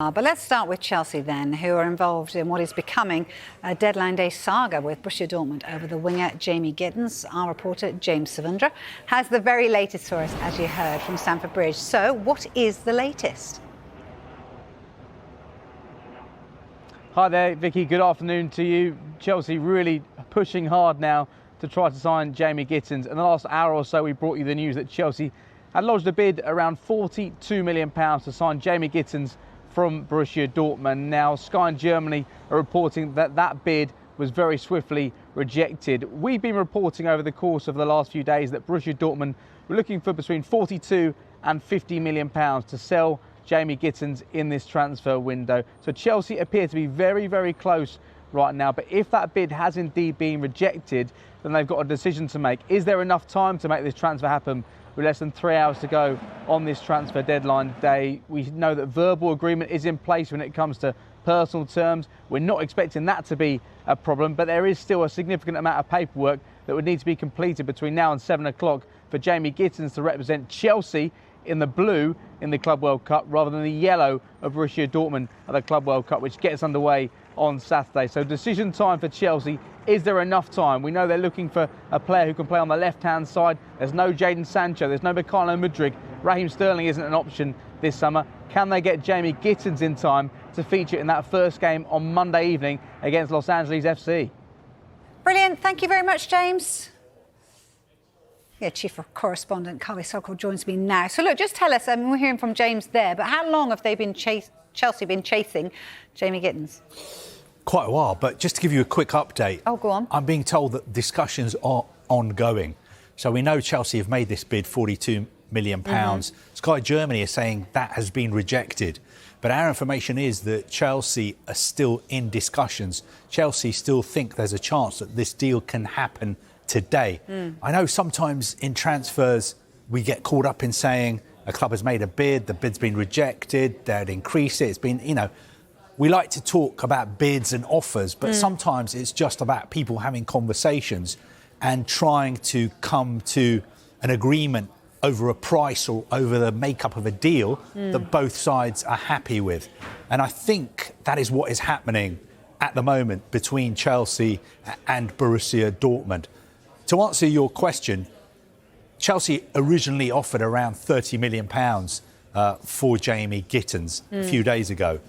But let's start with Chelsea then, who are involved in what is becoming a deadline day saga with Borussia Dortmund over the winger Jamie Gittens. Our reporter James Savundra has the very latest for us, as you heard, from Stamford Bridge. So what is the latest? Hi there, Vicky. Good afternoon to you. Chelsea really pushing hard now to try to sign Jamie Gittens. In the last hour or so, we brought you the news that Chelsea had lodged a bid around £42 million to sign Jamie Gittens from Borussia Dortmund. Now, Sky in Germany are reporting that that bid was very swiftly rejected. We've been reporting over the course of the last few days that Borussia Dortmund were looking for between 42 and 50 million pounds to sell Jamie Gittens in this transfer window. So Chelsea appear to be very, very close right now. But if that bid has indeed been rejected, then they've got a decision to make. Is there enough time to make this transfer happen? With less than 3 hours to go on this transfer deadline day, we know that verbal agreement is in place when it comes to personal terms. We're not expecting that to be a problem, but there is still a significant amount of paperwork that would need to be completed between now and 7 o'clock for Jamie Gittens to represent Chelsea in the blue in the Club World Cup rather than the yellow of Borussia Dortmund at the Club World Cup, which gets underway on Saturday. So decision time for Chelsea. Is there enough time? We know they're looking for a player who can play on the left-hand side. There's no Jadon Sancho, there's no Mikhailo Mudryk. Raheem Sterling isn't an option this summer. Can they get Jamie Gittens in time to feature in that first game on Monday evening against Los Angeles FC? Brilliant. Thank you very much, James. Yeah, Chief Correspondent Carly Sokol joins me now. So look, just tell us, we're hearing from James there, but how long have they been Chelsea been chasing Jamie Gittens? Quite a while, but just to give you a quick update. Oh, go on. I'm being told that discussions are ongoing. So we know Chelsea have made this bid, £42 million. Sky Germany is saying that has been rejected. But our information is that Chelsea are still in discussions. Chelsea still think there's a chance that this deal can happen today. I know sometimes in transfers we get caught up in saying a club has made a bid, the bid's been rejected, they'd increase it. It's been, we like to talk about bids and offers, but sometimes it's just about people having conversations and trying to come to an agreement over a price or over the makeup of a deal that both sides are happy with. And I think that is what is happening at the moment between Chelsea and Borussia Dortmund. To answer your question, Chelsea originally offered around £30 million for Jamie Gittens a few days ago.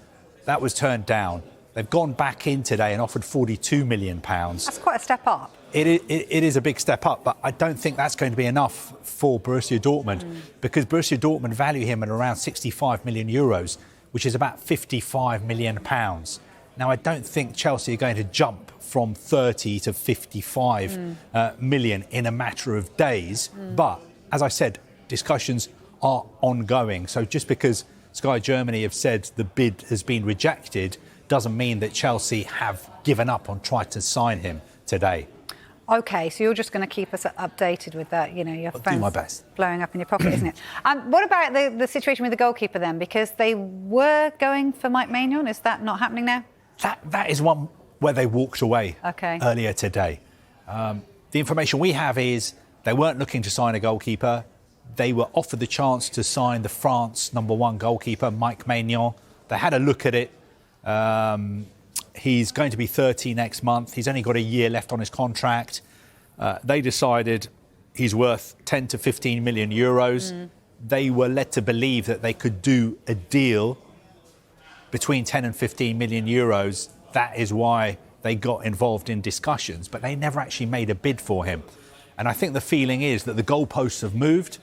That was turned down. They've gone back in today and offered £42 million. That's quite a step up. It is a big step up, but I don't think that's going to be enough for Borussia Dortmund because Borussia Dortmund value him at around €65 million, which is about £55 million. Now, I don't think Chelsea are going to jump from 30 to 55 million in a matter of days. But, as I said, discussions are ongoing. So just because Sky Germany have said the bid has been rejected doesn't mean that Chelsea have given up on trying to sign him today. OK, so you're just going to keep us updated with that, your I'll phone's do my best. Blowing up in your pocket, isn't it? What about the situation with the goalkeeper then? Because they were going for Maignan. Is that not happening now? That is one where they walked away earlier today. The information we have is they weren't looking to sign a goalkeeper. They were offered the chance to sign the France #1 goalkeeper, Maignan. They had a look at it. He's going to be 30 next month. He's only got a year left on his contract. They decided he's worth 10 to 15 million euros. They were led to believe that they could do a deal between 10 and 15 million euros. That is why they got involved in discussions, but they never actually made a bid for him. And I think the feeling is that the goalposts have moved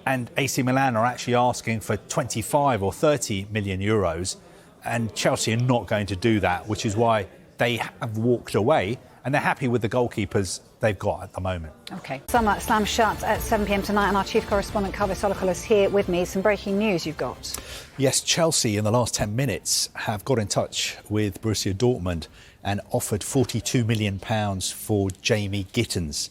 and AC Milan are actually asking for 25 or 30 million euros. And Chelsea are not going to do that, which is why they have walked away and they're happy with the goalkeepers they've got at the moment. OK. Summer Slam shuts at 7 p.m. tonight and our chief correspondent, Carly Sokol, is here with me. Some breaking news you've got. Yes, Chelsea in the last 10 minutes have got in touch with Borussia Dortmund and offered £42 million for Jamie Gittens.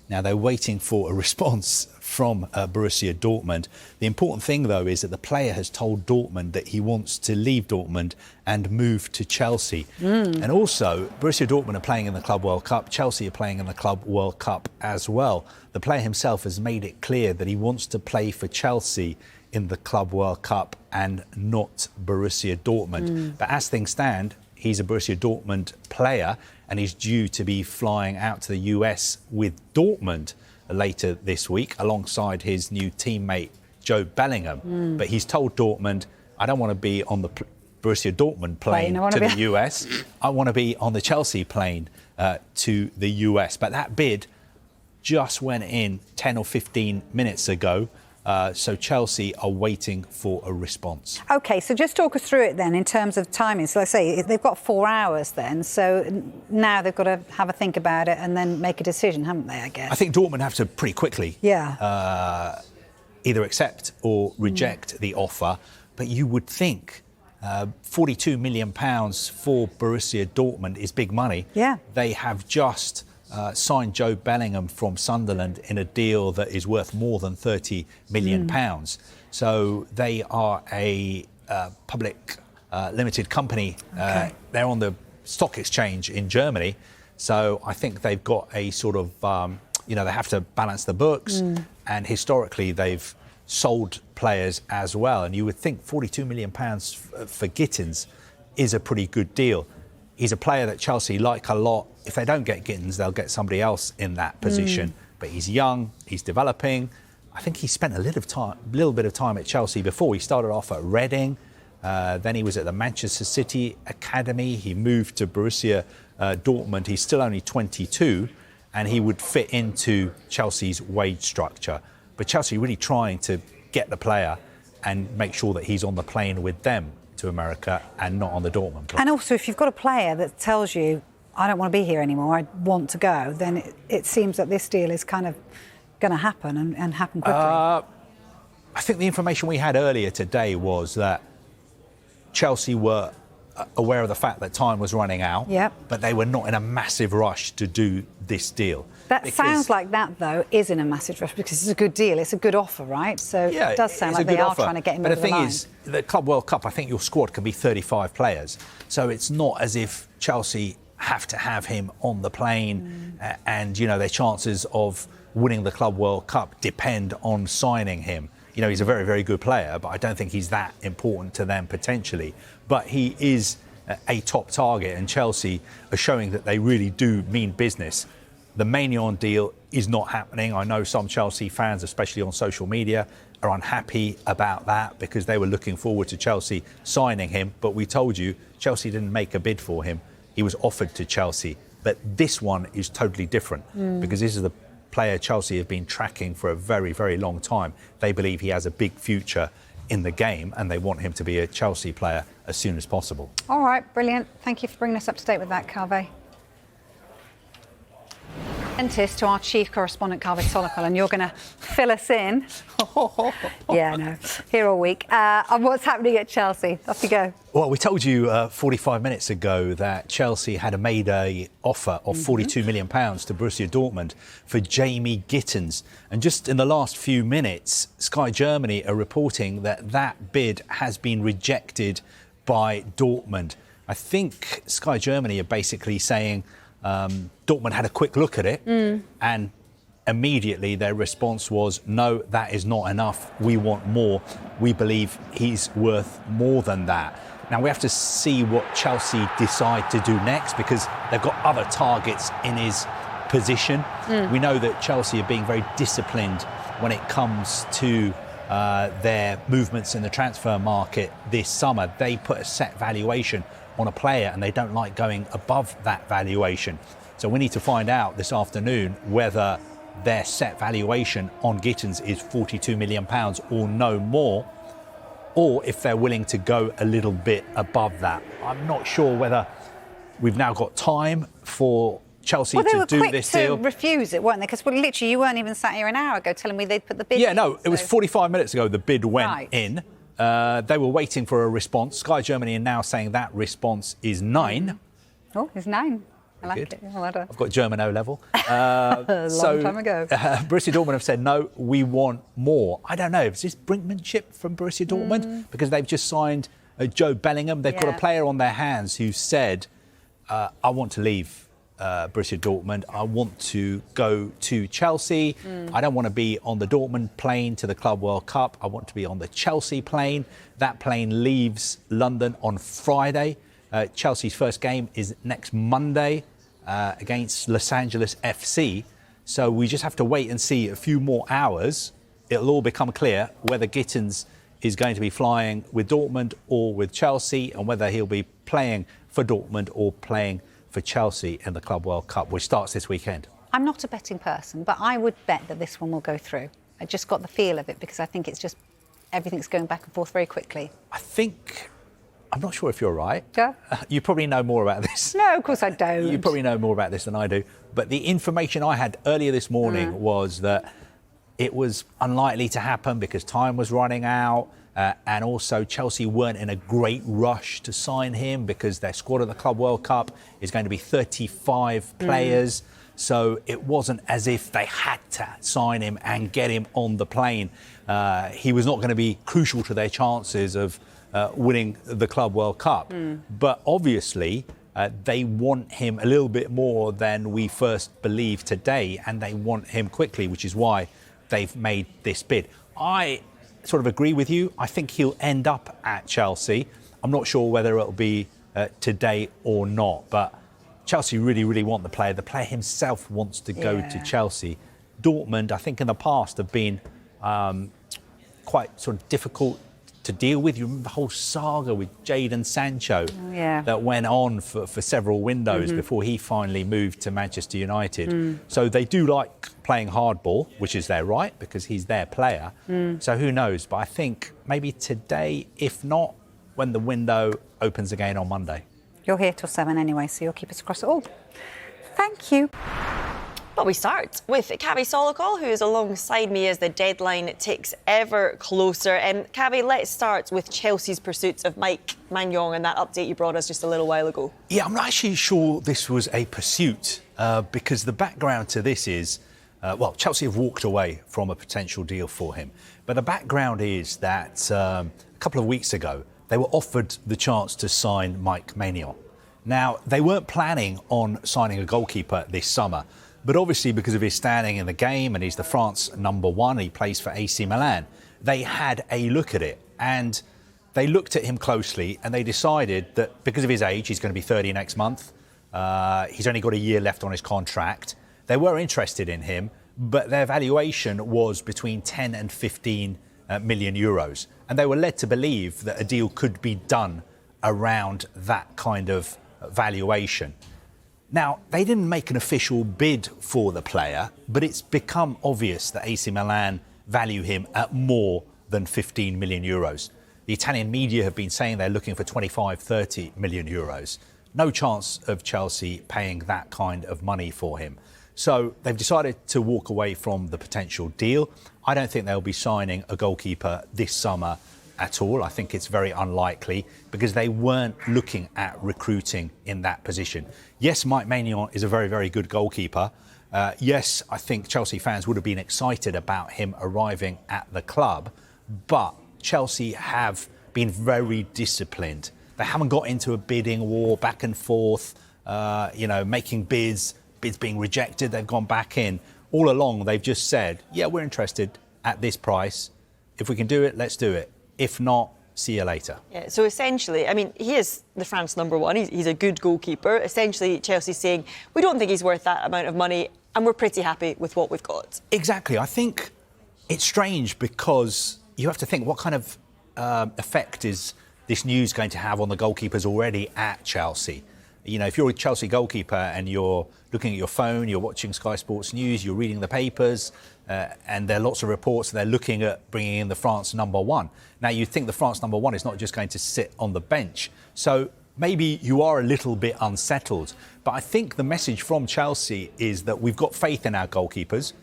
Now, they're waiting for a response from Borussia Dortmund. The important thing, though, is that the player has told Dortmund that he wants to leave Dortmund and move to Chelsea. And also, Borussia Dortmund are playing in the Club World Cup. Chelsea are playing in the Club World Cup as well. The player himself has made it clear that he wants to play for Chelsea in the Club World Cup and not Borussia Dortmund. But as things stand, he's a Borussia Dortmund player and he's due to be flying out to the US with Dortmund later this week alongside his new teammate Joe Bellingham. But he's told Dortmund, I don't want to be on the Borussia Dortmund plane to the US. I want to be on the Chelsea plane to the US. But that bid just went in 10 or 15 minutes ago. So Chelsea are waiting for a response. OK, so just talk us through it then in terms of timing. So I say they've got 4 hours then. So now they've got to have a think about it and then make a decision, haven't they, I guess? I think Dortmund have to pretty quickly either accept or reject the offer. But you would think £42 million for Borussia Dortmund is big money. Yeah. They have just signed Joe Bellingham from Sunderland in a deal that is worth more than £30 million. So they are a public limited company. They're on the stock exchange in Germany. So I think they've got a sort of, they have to balance the books. And historically, they've sold players as well. And you would think £42 million for Gittens is a pretty good deal. He's a player that Chelsea like a lot. If they don't get Gittens, they'll get somebody else in that position. But he's young, he's developing. I think he spent a little bit of time at Chelsea before. He started off at Reading, then he was at the Manchester City Academy. He moved to Borussia Dortmund. He's still only 22, and he would fit into Chelsea's wage structure. But Chelsea really trying to get the player and make sure that he's on the plane with them to America and not on the Dortmund plane. And also, if you've got a player that tells you, I don't want to be here anymore, I want to go, then it seems that this deal is kind of going to happen and happen quickly. I think the information we had earlier today was that Chelsea were aware of the fact that time was running out, but they were not in a massive rush to do this deal. That sounds like that, though, is in a massive rush because it's a good deal. It's a good offer, right? So it does sound like they are trying to get him over the line. But the thing is, the Club World Cup, I think your squad can be 35 players. So it's not as if Chelsea have to have him on the plane and, their chances of winning the Club World Cup depend on signing him. He's a very, very good player, but I don't think he's that important to them potentially. But he is a top target, and Chelsea are showing that they really do mean business. The Maignan deal is not happening. I know some Chelsea fans, especially on social media, are unhappy about that because they were looking forward to Chelsea signing him. But we told you, Chelsea didn't make a bid for him. He was offered to Chelsea. But this one is totally different because this is the player Chelsea have been tracking for a very, very long time. They believe he has a big future in the game and they want him to be a Chelsea player as soon as possible. All right, brilliant. Thank you for bringing us up to date with that, Kaveh. To our chief correspondent, Kaveh Solokol, and you're going to fill us in. Here all week on what's happening at Chelsea. Off you go. Well, we told you 45 minutes ago that Chelsea had made an offer of £42 million to Borussia Dortmund for Jamie Gittens. And just in the last few minutes, Sky Germany are reporting that that bid has been rejected by Dortmund. I think Sky Germany are basically saying Dortmund had a quick look at it and immediately their response was, no, that is not enough. We want more. We believe he's worth more than that. Now, we have to see what Chelsea decide to do next because they've got other targets in his position. We know that Chelsea are being very disciplined when it comes to their movements in the transfer market this summer. They put a set valuation on a player and they don't like going above that valuation. So we need to find out this afternoon whether their set valuation on Gittens is £42 million or no more, or if they're willing to go a little bit above that. I'm not sure whether we've now got time for Chelsea to do this deal. They were quick to refuse it, weren't they? Because literally you weren't even sat here an hour ago telling me they'd put the bid in. It was 45 minutes ago the bid went in. They were waiting for a response. Sky Germany are now saying that response is 9. Oh, it's 9. I like it. Well done. I've got German O level. Long time ago. Borussia Dortmund have said, no, we want more. I don't know. Is this brinkmanship from Borussia Dortmund? Because they've just signed Joe Bellingham. They've got a player on their hands who said, I want to leave Borussia Dortmund. I want to go to Chelsea. I don't want to be on the Dortmund plane to the Club World Cup. I want to be on the Chelsea plane. That plane leaves London on Friday. Chelsea's first game is next Monday against Los Angeles FC. So we just have to wait and see a few more hours. It'll all become clear whether Gittens is going to be flying with Dortmund or with Chelsea, and whether he'll be playing for Dortmund or playing for Chelsea in the Club World Cup, which starts this weekend. I'm not a betting person, but I would bet that this one will go through. I just got the feel of it because I think it's just everything's going back and forth very quickly. I'm not sure if you're right. Yeah. You probably know more about this. No, of course I don't. You probably know more about this than I do. But the information I had earlier this morning was that it was unlikely to happen because time was running out. And also Chelsea weren't in a great rush to sign him because their squad at the Club World Cup is going to be 35 players. So it wasn't as if they had to sign him and get him on the plane. He was not going to be crucial to their chances of winning the Club World Cup. But obviously, they want him a little bit more than we first believed today, and they want him quickly, which is why they've made this bid. I sort of agree with you. I think he'll end up at Chelsea. I'm not sure whether it'll be today or not, but Chelsea really, really want the player. The player himself wants to go to Chelsea. Dortmund, I think in the past, have been quite sort of difficult to deal with. You remember the whole saga with Jadon Sancho that went on for several windows before he finally moved to Manchester United. So they do like playing hardball, which is their right because he's their player. So who knows? But I think maybe today, if not, when the window opens again on Monday. You're here till 7 anyway, so you'll keep us across it all. Thank you. Well, we start with Cavi Solikol, who is alongside me as the deadline ticks ever closer. Cavi, let's start with Chelsea's pursuits of Maignan and that update you brought us just a little while ago. Yeah, I'm not actually sure this was a pursuit because the background to this is, Chelsea have walked away from a potential deal for him. But the background is that a couple of weeks ago, they were offered the chance to sign Maignan. Now, they weren't planning on signing a goalkeeper this summer. But obviously, because of his standing in the game and he's the France #1, he plays for AC Milan, they had a look at it. And they looked at him closely and they decided that because of his age, he's going to be 30 next month. He's only got a year left on his contract. They were interested in him, but their valuation was between 10 and 15 million euros. And they were led to believe that a deal could be done around that kind of valuation. Now, they didn't make an official bid for the player, but it's become obvious that AC Milan value him at more than 15 million euros. The Italian media have been saying they're looking for 25, 30 million euros. No chance of Chelsea paying that kind of money for him. So they've decided to walk away from the potential deal. I don't think they'll be signing a goalkeeper this summer at all. I think it's very unlikely because they weren't looking at recruiting in that position. Yes, Maignan is a very, very good goalkeeper. Yes, I think Chelsea fans would have been excited about him arriving at the club, but Chelsea have been very disciplined. They haven't got into a bidding war back and forth, making bids being rejected. They've gone back in. All along, they've just said, yeah, we're interested at this price. If we can do it, let's do it. If not, see you later. Yeah, so essentially, I mean, he is the France #1. He's a good goalkeeper. Essentially, Chelsea's saying, we don't think he's worth that amount of money and we're pretty happy with what we've got. Exactly. I think it's strange because you have to think what kind of effect is this news going to have on the goalkeepers already at Chelsea. You know, if you're a Chelsea goalkeeper and you're looking at your phone, you're watching Sky Sports News, you're reading the papers, and there are lots of reports, they're looking at bringing in the France #1. Now, you think the France #1 is not just going to sit on the bench. So maybe you are a little bit unsettled. But I think the message from Chelsea is that we've got faith in our goalkeepers.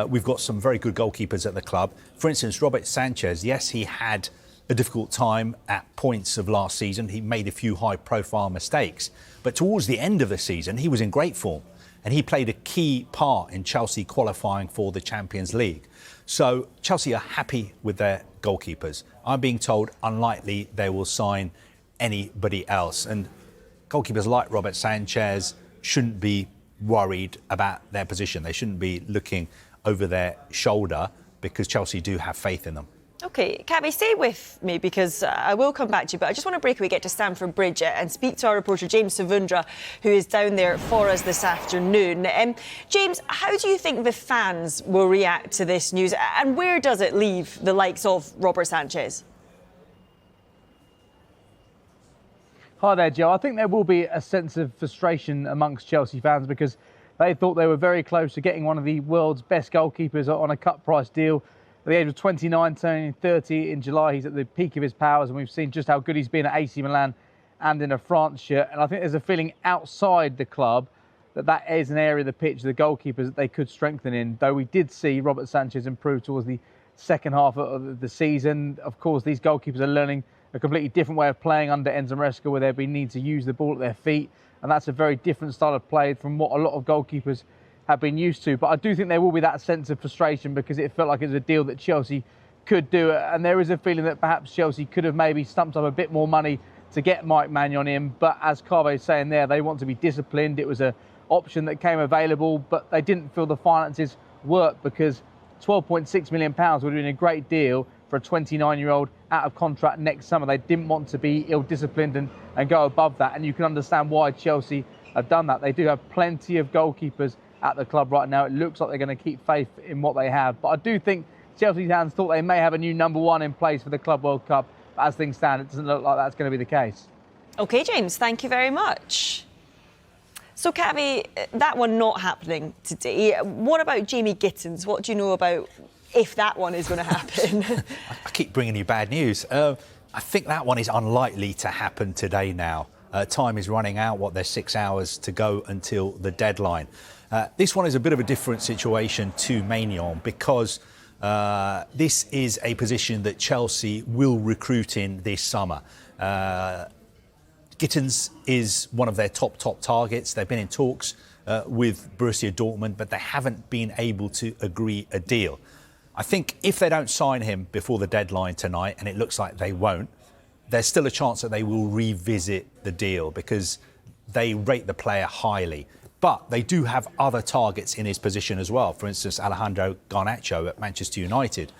We've got some very good goalkeepers at the club. For instance, Robert Sanchez, yes, he had a difficult time at points of last season. He made a few high-profile mistakes. But towards the end of the season, he was in great form. And he played a key part in Chelsea qualifying for the Champions League. So Chelsea are happy with their goalkeepers. I'm being told unlikely they will sign anybody else. And goalkeepers like Robert Sanchez shouldn't be worried about their position. They shouldn't be looking over their shoulder because Chelsea do have faith in them. OK, Cabby, stay with me because I will come back to you, but I just want to break away, get to Stamford Bridge and speak to our reporter James Savundra, who is down there for us this afternoon. James, how do you think the fans will react to this news, and where does it leave the likes of Robert Sanchez? Hi there, Joe. I think there will be a sense of frustration amongst Chelsea fans because they thought they were very close to getting one of the world's best goalkeepers on a cut price deal. At the age of 29, turning 30 in July, he's at the peak of his powers, and we've seen just how good he's been at AC Milan and in a France shirt. And I think there's a feeling outside the club that is an area of the pitch, the goalkeepers, that they could strengthen in. Though we did see Robert Sanchez improve towards the second half of the season. Of course, these goalkeepers are learning a completely different way of playing under Enzo Maresca, where they've been needing to use the ball at their feet. And that's a very different style of play from what a lot of goalkeepers have been used to. But I do think there will be that sense of frustration because it felt like it was a deal that Chelsea could do. And there is a feeling that perhaps Chelsea could have maybe stumped up a bit more money to get Maignan in. But as Carve is saying there, they want to be disciplined. It was an option that came available, but they didn't feel the finances worked because £12.6 million would have been a great deal for a 29-year-old out of contract next summer. They didn't want to be ill-disciplined and go above that. And you can understand why Chelsea have done that. They do have plenty of goalkeepers at the club right now. It looks like they're going to keep faith in what they have. But I do think Chelsea fans thought they may have a new number one in place for the Club World Cup. But as things stand, it doesn't look like that's going to be the case. OK, James, thank you very much. So, Cabby, that one not happening today. What about Jamie Gittens? What do you know about if that one is going to happen? I keep bringing you bad news. I think that one is unlikely to happen today now. Time is running out. There's 6 hours to go until the deadline. This one is a bit of a different situation to Maignan because this is a position that Chelsea will recruit in this summer. Gittens is one of their top targets. They've been in talks with Borussia Dortmund, but they haven't been able to agree a deal. I think if they don't sign him before the deadline tonight, and it looks like they won't, there's still a chance that they will revisit the deal because they rate the player highly. But they do have other targets in his position as well. For instance, Alejandro Garnacho at Manchester United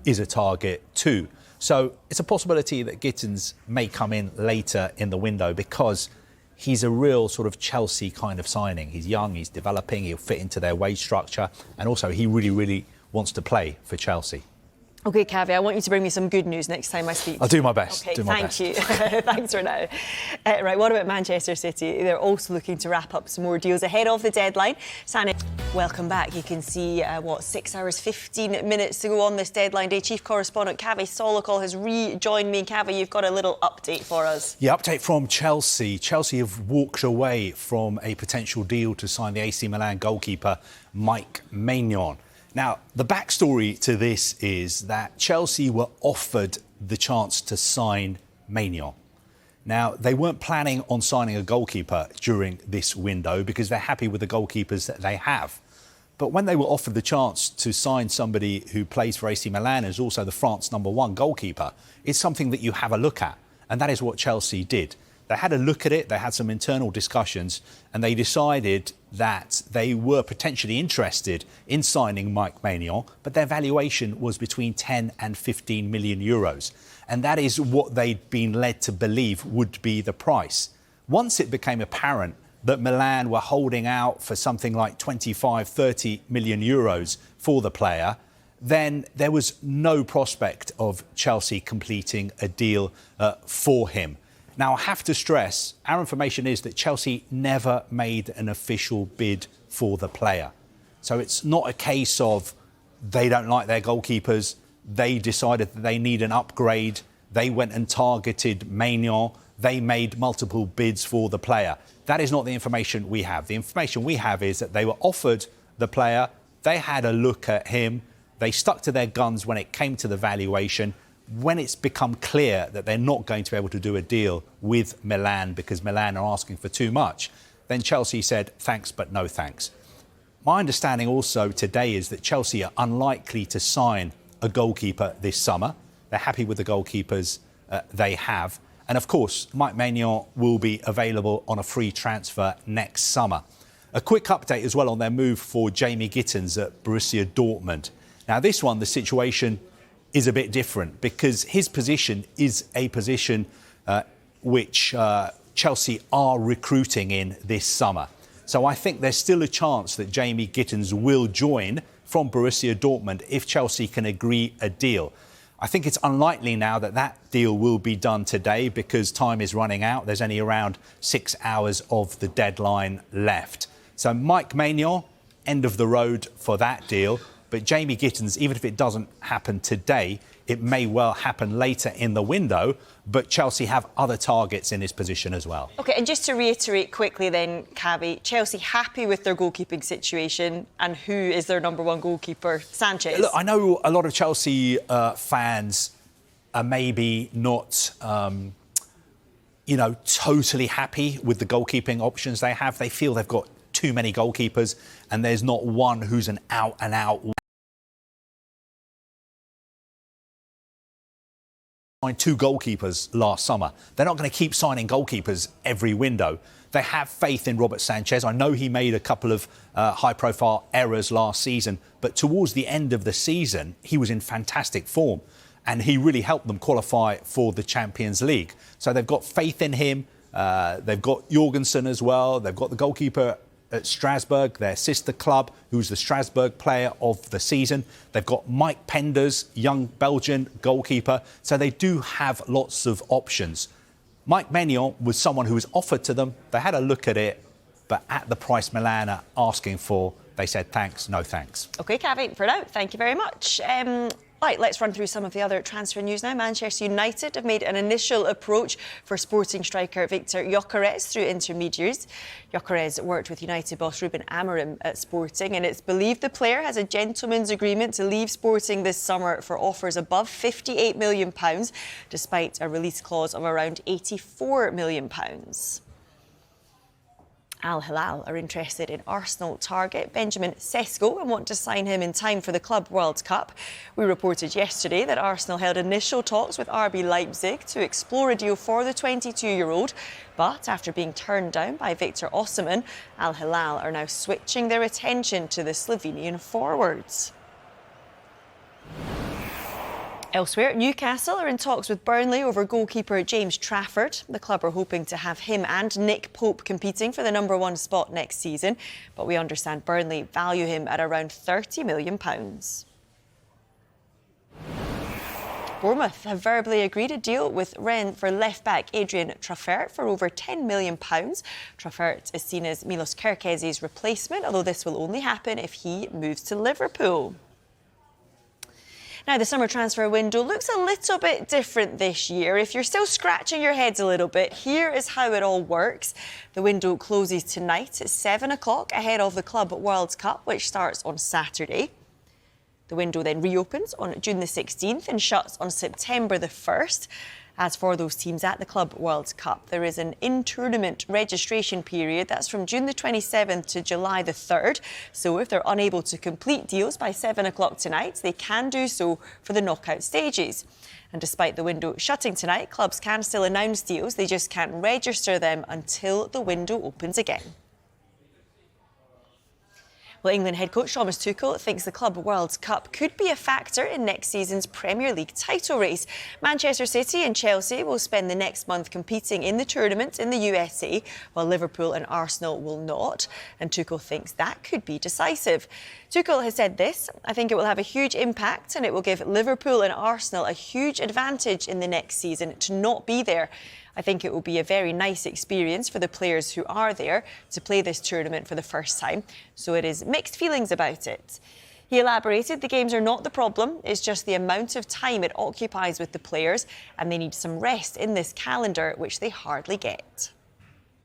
is a target too. So it's a possibility that Gittens may come in later in the window because he's a real sort of Chelsea kind of signing. He's young, he's developing, he'll fit into their wage structure. And also he really wants to play for Chelsea. OK, Cavi, I want you to bring me some good news next time I speak. I'll do my best. OK, thank you. Thanks for now. Right, what about Manchester City? They're also looking to wrap up some more deals ahead of the deadline. Sani, welcome back. You can see, 6 hours, 15 minutes to go on this deadline day. Chief correspondent Cavi Solokol has rejoined me. Cavi, you've got a little update for us. Yeah, update from Chelsea. Chelsea have walked away from a potential deal to sign the AC Milan goalkeeper Maignan. Now, the backstory to this is that Chelsea were offered the chance to sign Maignan. Now, they weren't planning on signing a goalkeeper during this window because they're happy with the goalkeepers that they have. But when they were offered the chance to sign somebody who plays for AC Milan and is also the France #1 goalkeeper, it's something that you have a look at. And that is what Chelsea did. They had a look at it, they had some internal discussions, and they decided that they were potentially interested in signing Maignan, but their valuation was between 10 and 15 million euros. And that is what they'd been led to believe would be the price. Once it became apparent that Milan were holding out for something like 25, 30 million euros for the player, then there was no prospect of Chelsea completing a deal for him. Now, I have to stress, our information is that Chelsea never made an official bid for the player. So it's not a case of they don't like their goalkeepers, they decided that they need an upgrade, they went and targeted Maignan, they made multiple bids for the player. That is not the information we have. The information we have is that they were offered the player, they had a look at him, they stuck to their guns when it came to the valuation, when it's become clear that they're not going to be able to do a deal with Milan because Milan are asking for too much, then Chelsea said, thanks, but no thanks. My understanding also today is that Chelsea are unlikely to sign a goalkeeper this summer. They're happy with the goalkeepers they have. And of course, Mike Maignan will be available on a free transfer next summer. A quick update as well on their move for Jamie Gittens at Borussia Dortmund. Now, this one, the situation is a bit different because his position is a position which Chelsea are recruiting in this summer. So I think there's still a chance that Jamie Gittens will join from Borussia Dortmund if Chelsea can agree a deal. I think it's unlikely now that that deal will be done today because time is running out. There's only around 6 hours of the deadline left. So Mike Maignan, end of the road for that deal. But Jamie Gittens, even if it doesn't happen today, it may well happen later in the window. But Chelsea have other targets in his position as well. OK, and just to reiterate quickly then, Cavi, Chelsea happy with their goalkeeping situation, and who is their number one goalkeeper? Sanchez. Look, I know a lot of Chelsea fans are maybe not, totally happy with the goalkeeping options they have. They feel they've got too many goalkeepers and there's not one who's an out-and-out. Signed 2 goalkeepers last summer. They're not going to keep signing goalkeepers every window. They have faith in Robert Sanchez. I know he made a couple of high-profile errors last season, but towards the end of the season, he was in fantastic form and he really helped them qualify for the Champions League. So they've got faith in him. They've got Jorgensen as well. They've got the goalkeeper at Strasbourg, their sister club, who's the Strasbourg player of the season. They've got Mike Penders, young Belgian goalkeeper. So they do have lots of options. Mike Maignan was someone who was offered to them. They had a look at it, but at the price Milan are asking for, they said thanks, no thanks. OK, Cavi, for now, thank you very much. Right, let's run through some of the other transfer news now. Manchester United have made an initial approach for Sporting striker Victor Gyökeres through intermediaries. Gyökeres worked with United boss Ruben Amorim at Sporting, and it's believed the player has a gentleman's agreement to leave Sporting this summer for offers above £58 million, despite a release clause of around £84 million. Al Hilal are interested in Arsenal target Benjamin Sesko and want to sign him in time for the Club World Cup. We reported yesterday that Arsenal held initial talks with RB Leipzig to explore a deal for the 22-year-old. But after being turned down by Victor Osimhen, Al Hilal are now switching their attention to the Slovenian forwards. Elsewhere, Newcastle are in talks with Burnley over goalkeeper James Trafford. The club are hoping to have him and Nick Pope competing for the #1 spot next season, but we understand Burnley value him at around £30 million. Bournemouth have verbally agreed a deal with Rennes for left-back Adrian Traffert for over £10 million. Traffert is seen as Milos Kerkez's replacement, although this will only happen if he moves to Liverpool. Now, the summer transfer window looks a little bit different this year. If you're still scratching your heads a little bit, here is how it all works. The window closes tonight at 7 o'clock ahead of the Club World Cup, which starts on Saturday. The window then reopens on June the 16th and shuts on September the 1st. As for those teams at the Club World Cup, there is an in-tournament registration period. That's from June the 27th to July the 3rd. So if they're unable to complete deals by 7 o'clock tonight, they can do so for the knockout stages. And despite the window shutting tonight, clubs can still announce deals. They just can't register them until the window opens again. Well, England head coach Thomas Tuchel thinks the Club World Cup could be a factor in next season's Premier League title race. Manchester City and Chelsea will spend the next month competing in the tournament in the USA, while Liverpool and Arsenal will not. And Tuchel thinks that could be decisive. Tuchel has said this: "I think it will have a huge impact and it will give Liverpool and Arsenal a huge advantage in the next season to not be there. I think it will be a very nice experience for the players who are there to play this tournament for the first time. So it is mixed feelings about it." He elaborated, "The games are not the problem. It's just the amount of time it occupies with the players, and they need some rest in this calendar, which they hardly get."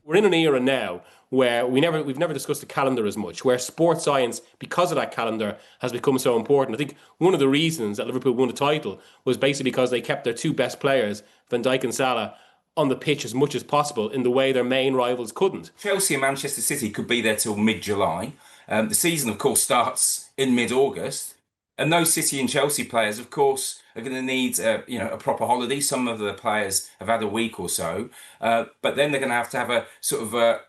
We're in an era now where we've never discussed the calendar as much, where sports science, because of that calendar, has become so important. I think one of the reasons that Liverpool won the title was basically because they kept their two best players, Van Dijk and Salah, on the pitch as much as possible in the way their main rivals couldn't. Chelsea and Manchester City could be there till mid-July. The season, of course, starts in mid-August. And those City and Chelsea players, of course, are going to need a proper holiday. Some of the players have had a week or so, but then they're going to have a sort of a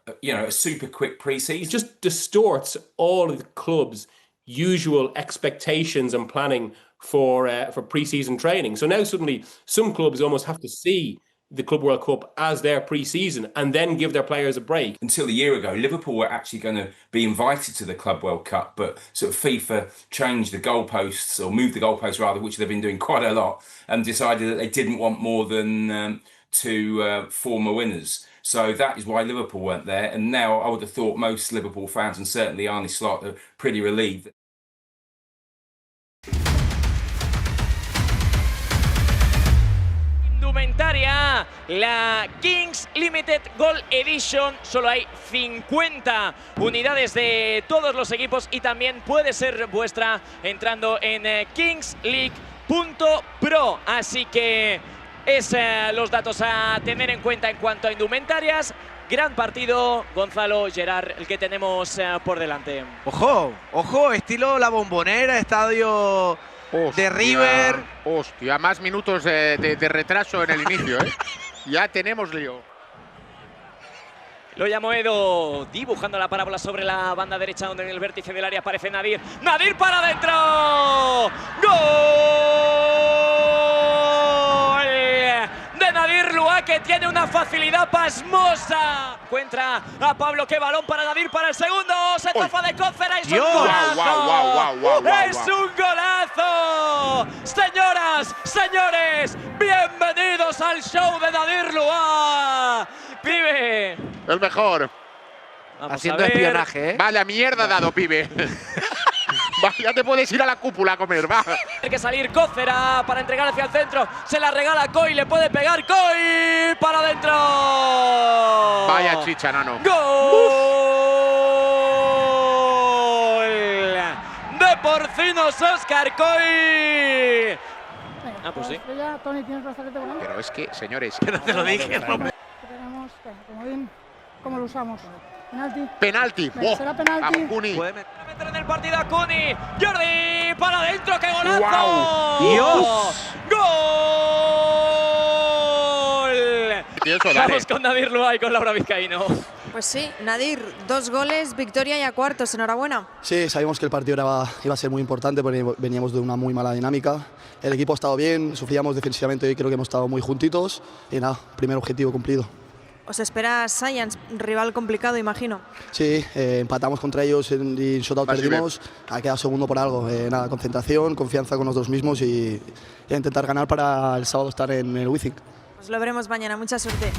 super quick pre-season. It just distorts all of the clubs' usual expectations and planning for pre-season training. So now suddenly some clubs almost have to see the Club World Cup as their pre-season and then give their players a break. Until a year ago, Liverpool were actually going to be invited to the Club World Cup, but sort of FIFA changed the goalposts, or moved the goalposts rather, which they've been doing quite a lot, and decided that they didn't want more than two former winners. So that is why Liverpool weren't there. And now I would have thought most Liverpool fans, and certainly Arne Slot, are pretty relieved. Indumentaria, la Kings Limited Gold Edition. Solo hay 50 unidades de todos los equipos y también puede ser vuestra entrando en kingsleague.pro. Así que es los datos a tener en cuenta en cuanto a indumentarias. Gran partido, Gonzalo, Gerard, el que tenemos por delante. Ojo, ojo, estilo La Bombonera, estadio de River. Hostia, más minutos de retraso en el inicio, ¿eh? Ya tenemos lío. Lo llamó Edo, dibujando la parábola sobre la banda derecha, donde en el vértice del área aparece Nadir. ¡Nadir para adentro! ¡Gol! De Nadir Lua, que tiene una facilidad pasmosa. Encuentra a Pablo, qué balón para Nadir para el segundo. Se tafa de Cócera, es un golazo. ¡Es un golazo! Señoras, señores, bienvenidos al show de Nadir Lua. Pibe. El mejor. Vamos haciendo espionaje, ¿eh? Vaya mierda dado, pibe. Va, ya te puedes ir a la cúpula a comer, va. Tiene que salir Cócera para entregar hacia el centro. Se la regala Coy, le puede pegar Coy para adentro. Vaya chicha, nano. ¡Gol! De Porcinos Óscar Coy. Ah, pues sí. Tony, tienes brazalete con él. Pero es que, señores, Que no te lo dije, Romero. Tenemos comodín. ¿Cómo lo usamos? Penalti. penalti. Venga, será penalti. Vamos, Cuni. Puede meter en el partido a Cuni. Jordi para adentro, ¡qué golazo! ¡Guau! ¡Dios! ¡Gol! Vamos con Nadir Lua y con Laura Vizcaíno. Pues sí, Nadir, 2 goles, victoria y a cuartos, enhorabuena. Sí, sabíamos que el partido iba a ser muy importante porque veníamos de una muy mala dinámica. El equipo ha estado bien, sufríamos defensivamente y creo que hemos estado muy juntitos y nada, primer objetivo cumplido. Os espera Science, rival complicado, imagino. Sí, empatamos contra ellos y shootout perdimos, ha quedado segundo por algo. Nada, concentración, confianza con nosotros mismos y intentar ganar para el sábado estar en el Wizzing. Pues lo veremos mañana, mucha suerte.